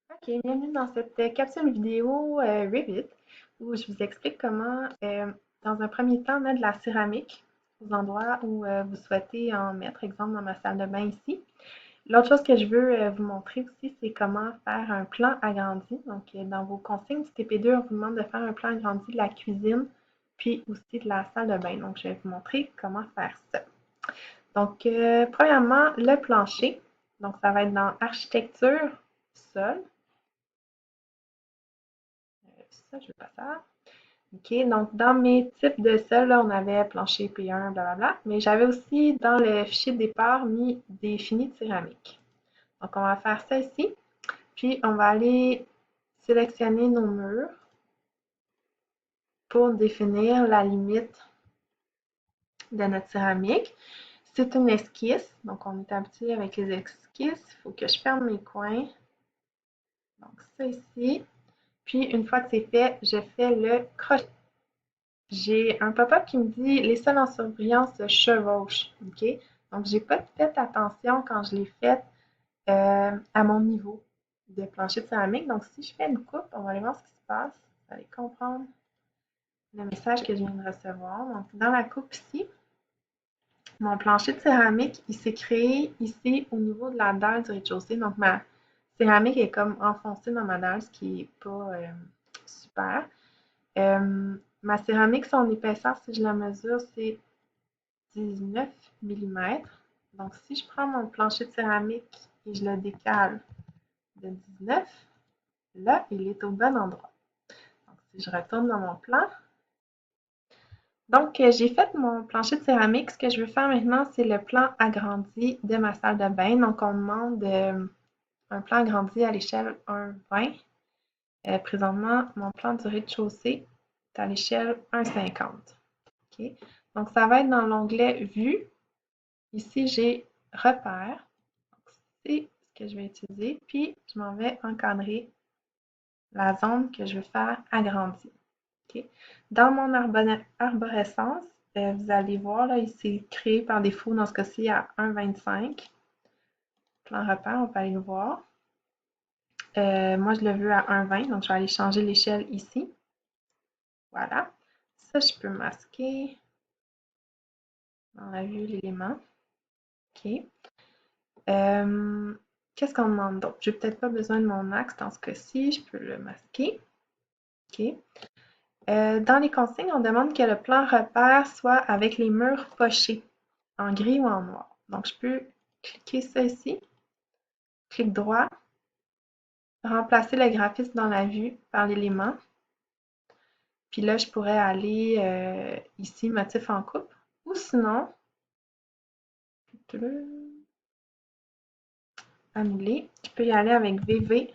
Ok, bienvenue dans cette capsule vidéo Revit où je vous explique comment, dans un premier temps, mettre de la céramique aux endroits où vous souhaitez en mettre, exemple dans ma salle de bain ici. L'autre chose que je veux vous montrer aussi, c'est comment faire un plan agrandi. Donc, dans vos consignes du TP2, on vous demande de faire un plan agrandi de la cuisine, puis aussi de la salle de bain. Donc, je vais vous montrer comment faire ça. Donc, premièrement, le plancher. Donc, ça va être dans architecture, sol. Ça, je veux pas ça. OK, donc dans mes types de sol, là, on avait plancher P1, blablabla, mais j'avais aussi dans le fichier de départ mis des finis de céramique. Donc on va faire ça ici, puis on va aller sélectionner nos murs pour définir la limite de notre céramique. C'est une esquisse, donc on est habitué avec les esquisses. Il faut que je ferme mes coins. Donc ça ici. Puis une fois que c'est fait, je fais le crochet. J'ai un pop-up qui me dit les sols en surbrillance se chevauchent. OK? Donc, j'ai pas fait attention quand je l'ai fait à mon niveau de plancher de céramique. Donc, si je fais une coupe, on va aller voir ce qui se passe. Vous allez comprendre le message que je viens de recevoir. Donc, dans la coupe ici, mon plancher de céramique, il s'est créé ici au niveau de la dalle du rez-de-chaussée. Donc, ma céramique est comme enfoncée dans ma dalle, ce qui n'est pas super. Ma céramique, son épaisseur, si je la mesure, c'est 19 millimètres. Donc, si je prends mon plancher de céramique et je le décale de 19, là, il est au bon endroit. Donc, si je retourne dans mon plan, donc j'ai fait mon plancher de céramique. Ce que je veux faire maintenant, c'est le plan agrandi de ma salle de bain. Donc, on demande un plan agrandi à l'échelle 1,20. Présentement, mon plan du rez-de-chaussée est à l'échelle 1,50. OK? Donc, ça va être dans l'onglet Vue. Ici, j'ai Repères. C'est ce que je vais utiliser. Puis, je m'en vais encadrer la zone que je veux faire agrandir. OK? Dans mon arborescence, vous allez voir, là, il s'est créé par défaut dans ce cas-ci à 1,25. Plan repère, on peut aller le voir. Moi, je le veux à 1,20, donc je vais aller changer l'échelle ici. Voilà. Ça, je peux masquer dans la vue l'élément. OK. Qu'est-ce qu'on demande d'autre? Je n'ai peut-être pas besoin de mon axe dans ce cas-ci. Je peux le masquer. OK. Dans les consignes, on demande que le plan repère soit avec les murs pochés, en gris ou en noir. Donc, je peux cliquer ça ici, clic droit, remplacer le graphisme dans la vue par l'élément. Puis là, je pourrais aller ici, motif en coupe. Ou sinon, annuler, je peux y aller avec VV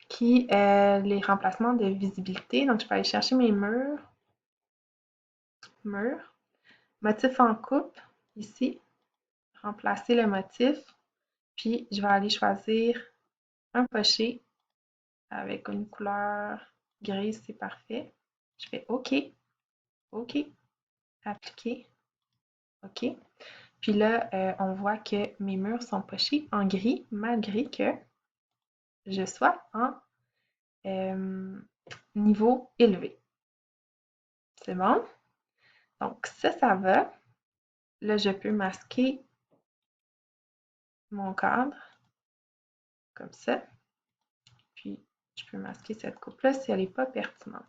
qui est les remplacements de visibilité. Donc, je peux aller chercher mes murs, motif en coupe, ici, remplacer le motif, puis je vais aller choisir un poché avec une couleur grise, c'est parfait. Je fais OK, OK, appliquer, OK. Puis là, on voit que mes murs sont pochés en gris, malgré que je sois en niveau élevé. C'est bon? Donc, ça va. Là, je peux masquer mon cadre comme ça. Puis, je peux masquer cette coupe-là si elle n'est pas pertinente.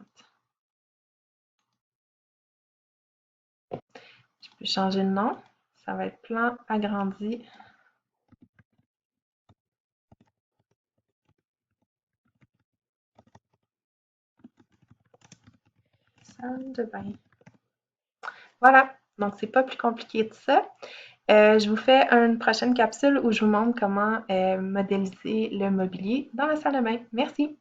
Je peux changer le nom. Ça va être plan agrandi. Salle de bain. Voilà. Donc, c'est pas plus compliqué que ça. Je vous fais une prochaine capsule où je vous montre comment modéliser le mobilier dans la salle de bain. Merci!